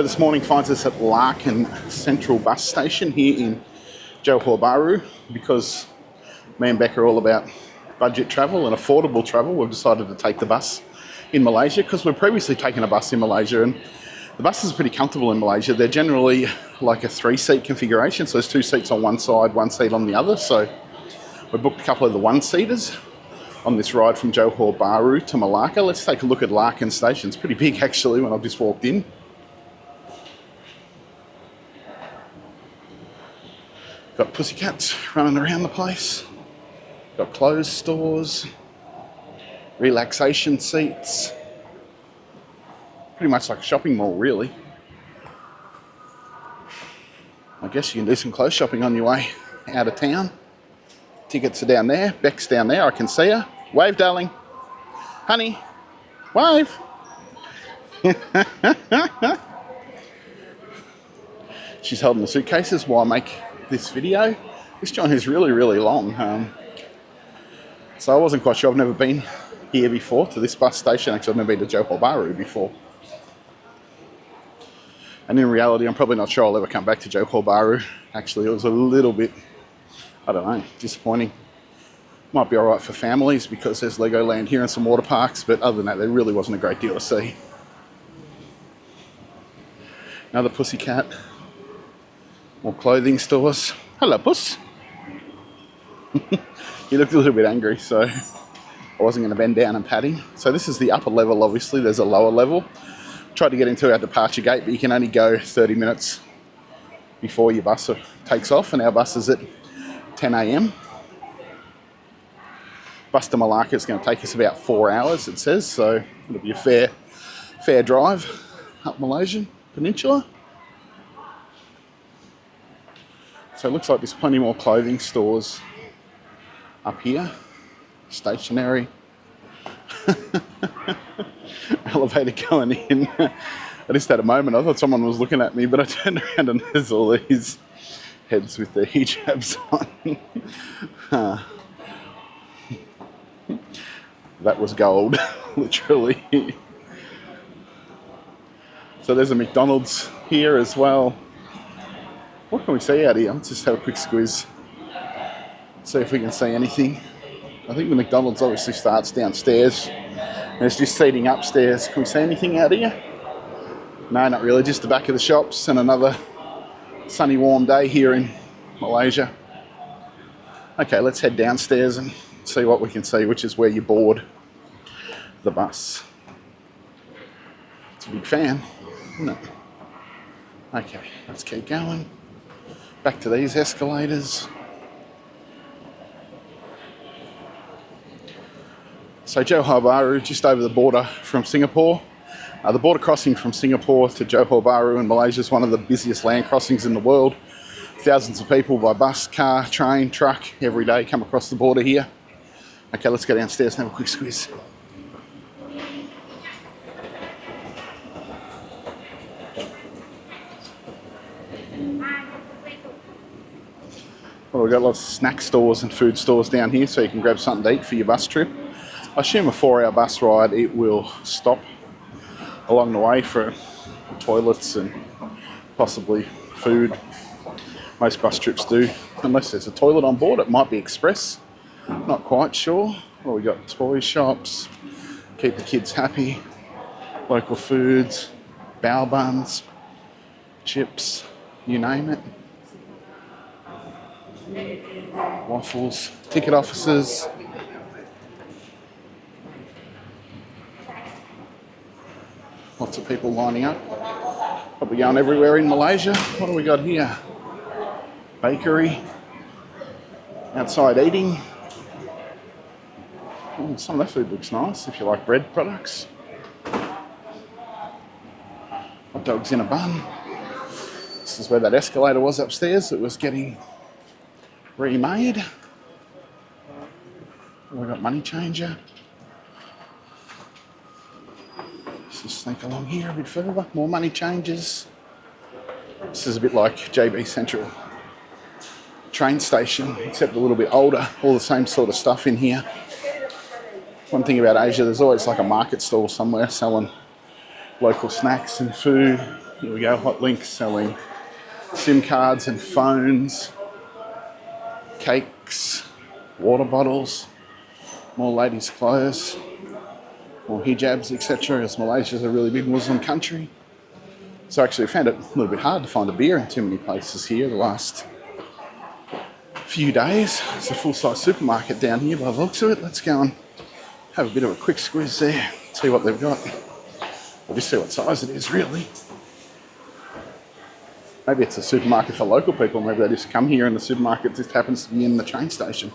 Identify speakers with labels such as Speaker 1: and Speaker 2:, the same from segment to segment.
Speaker 1: So this morning finds us at Larkin Central Bus Station here in Johor Bahru. Because me and Bec are all about budget travel and affordable travel, we've decided to take the bus in Malaysia because we've previously taken a bus in Malaysia, and the buses are pretty comfortable in Malaysia. They're generally like a 3-seat configuration, so there's 2 seats on one side, 1 seat on the other. So we booked a couple of the 1-seaters on this ride from Johor Bahru to Malacca. Let's take a look at Larkin Station. It's pretty big actually when I've just walked in. Got pussycats running around the place. Got clothes stores, relaxation seats. Pretty much like a shopping mall, really. I guess you can do some clothes shopping on your way out of town. Tickets are down there. Bec's down there. I can see her. Wave, darling. Honey, wave. She's holding the suitcases while I make this video. This joint is really, really long. So I wasn't quite sure. I've never been here before to this bus station. Actually, I've never been to Johor Bahru before. And in reality, I'm probably not sure I'll ever come back to Johor Bahru. Actually, it was a little bit, I don't know, disappointing. Might be all right for families because there's Legoland here and some water parks, but other than that, there really wasn't a great deal to see. Another pussycat. More clothing stores. Hello, puss. He looked a little bit angry, so I wasn't going to bend down and pat him. So this is the upper level, obviously. There's a lower level. Tried to get into our departure gate, but you can only go 30 minutes before your bus takes off, and our bus is at 10 a.m. Bus to Malacca is going to take us about 4 hours, it says, so it'll be a fair drive up Malaysian Peninsula. So it looks like there's plenty more clothing stores up here. Stationery. Elevator going in. I just had a moment. I thought someone was looking at me, but I turned around and there's all these heads with their hijabs on. That was gold, literally. So there's a McDonald's here as well. What can we see out here? Let's just have a quick squeeze. See if we can see anything. I think the McDonald's obviously starts downstairs. There's just seating upstairs. Can we see anything out here? No, not really. Just the back of the shops and another sunny, warm day here in Malaysia. Okay, let's head downstairs and see what we can see, which is where you board the bus. It's a big fan, isn't it? Okay, let's keep going. Back to these escalators. So Johor Bahru, just over the border from Singapore. The border crossing from Singapore to Johor Bahru in Malaysia is one of the busiest land crossings in the world. Thousands of people by bus, car, train, truck every day come across the border here. Okay, let's go downstairs and have a quick squeeze. Well, we've got lots of snack stores and food stores down here, so you can grab something to eat for your bus trip. I assume a 4-hour bus ride, it will stop along the way for toilets and possibly food. Most bus trips do, unless there's a toilet on board. It might be express, not quite sure. Well, we got toy shops, keep the kids happy, local foods, bao buns, chips, you name it. Waffles, ticket offices. Lots of people lining up. Probably going everywhere in Malaysia. What do we got here? Bakery. Outside eating. Ooh, some of that food looks nice if you like bread products. Hot dogs in a bun. This is where that escalator was upstairs. It was getting remade. We've got money changer. Let's just sneak along here a bit further. More money changers. This is a bit like JB Central train station, except a little bit older. All the same sort of stuff in here. One thing about Asia, there's always like a market stall somewhere selling local snacks and food, Here we go, Hotlink selling SIM cards and phones, cakes, water bottles, more ladies' clothes, more hijabs, etc. As Malaysia is a really big Muslim country. So actually I found it a little bit hard to find a beer in too many places here the last few days. It's a full-size supermarket down here by the looks of it. Let's go and have a bit of a quick squeeze there, see what they've got. We'll just see what size it is really. Maybe it's a supermarket for local people. Maybe they just come here and the supermarket just happens to be in the train station.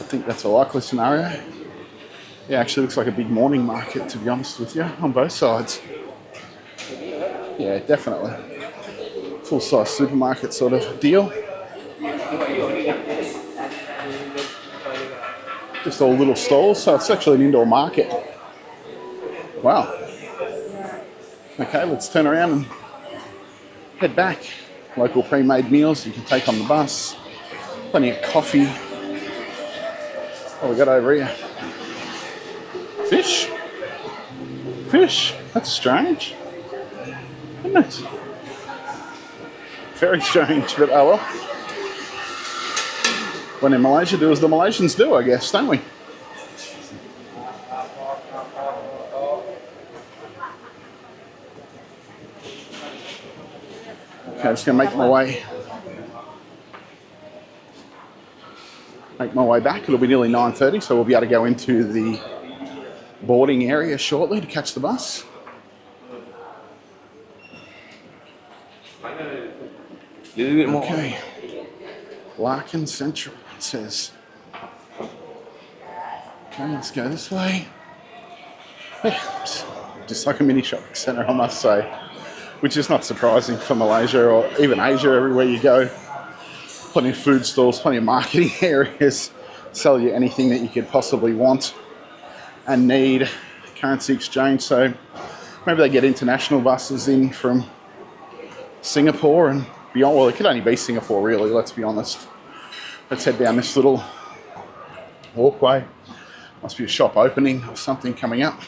Speaker 1: I think that's a likely scenario. Yeah, actually looks like a big morning market, to be honest with you, on both sides. Yeah, definitely. Full-size supermarket sort of deal. Just all little stalls, so it's actually an indoor market. Wow. Okay, let's turn around and head back. Local pre-made meals you can take on the bus. Plenty of coffee. What we got over here? Fish? Fish? That's strange, isn't it? Very strange, but oh well. When in Malaysia, do as the Malaysians do, I guess, don't we? Okay, I'm just going to make my way back. It'll be nearly 9:30, so we'll be able to go into the boarding area shortly to catch the bus. Okay, Larkin Sentral, it says. Okay, let's go this way. Just like a mini shopping centre, I must say, which is not surprising for Malaysia or even Asia. Everywhere you go, plenty of food stalls, plenty of marketing areas, sell you anything that you could possibly want and need. Currency exchange, so maybe they get international buses in from Singapore and beyond. Well, it could only be Singapore really, let's be honest. Let's head down this little walkway. Must be a shop opening or something coming up.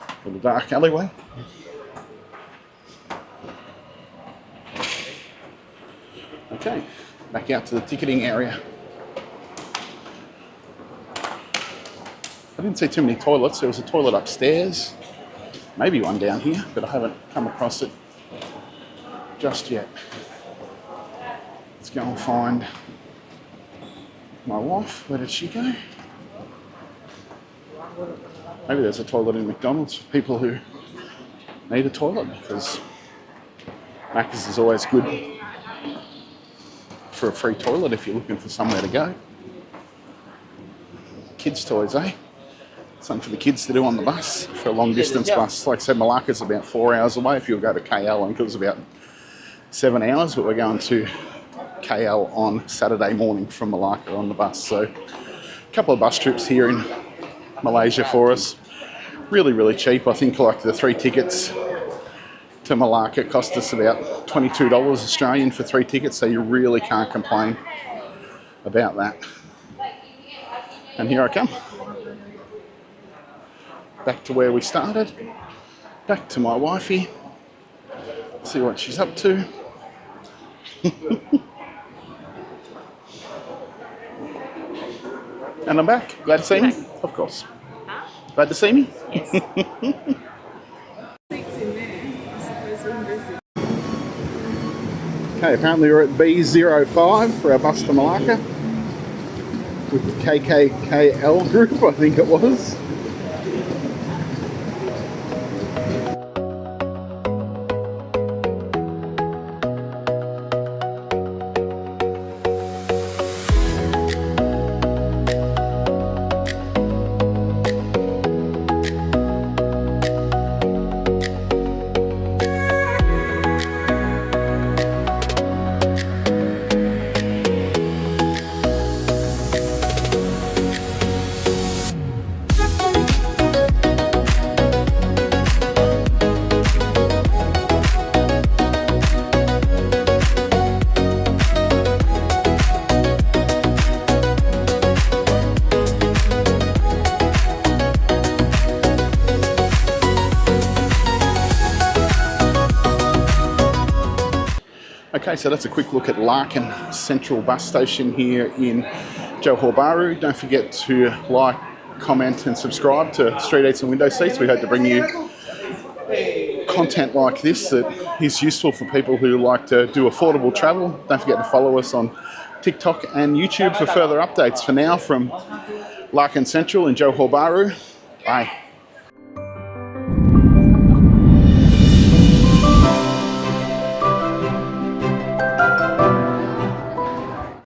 Speaker 1: A little dark alleyway. Okay, back out to the ticketing area. I didn't see too many toilets. There was a toilet upstairs, maybe one down here, but I haven't come across it just yet. Let's go and find my wife. Where did she go? Maybe there's a toilet in McDonald's for people who need a toilet, because Macca's is always good for a free toilet if you're looking for somewhere to go. Kids' toys, eh? Something for the kids to do on the bus, for a long distance bus. Like I said, Malacca's about 4 hours away. If you'll go to KL, I think it was about 7 hours, but we're going to KL on Saturday morning from Malacca on the bus. So a couple of bus trips here in Malaysia for us. Really, really cheap. I think like the 3 tickets to Malacca cost us about $22 Australian for 3 tickets, so you really can't complain about that. And here I come. Back to where we started. Back to my wifey. See what she's up to. And I'm back. Glad to see me? Of course.
Speaker 2: Huh?
Speaker 1: Glad to see me?
Speaker 2: Yes.
Speaker 1: Okay, apparently we're at B05 for our bus to Malacca with the KKKL group, I think it was. Okay, so that's a quick look at Larkin Sentral Bus Station here in Johor Bahru. Don't forget to like, comment and subscribe to Street Eats and Window Seats. We hope to bring you content like this that is useful for people who like to do affordable travel. Don't forget to follow us on TikTok and YouTube for further updates. For now, from Larkin Sentral in Johor Bahru, bye.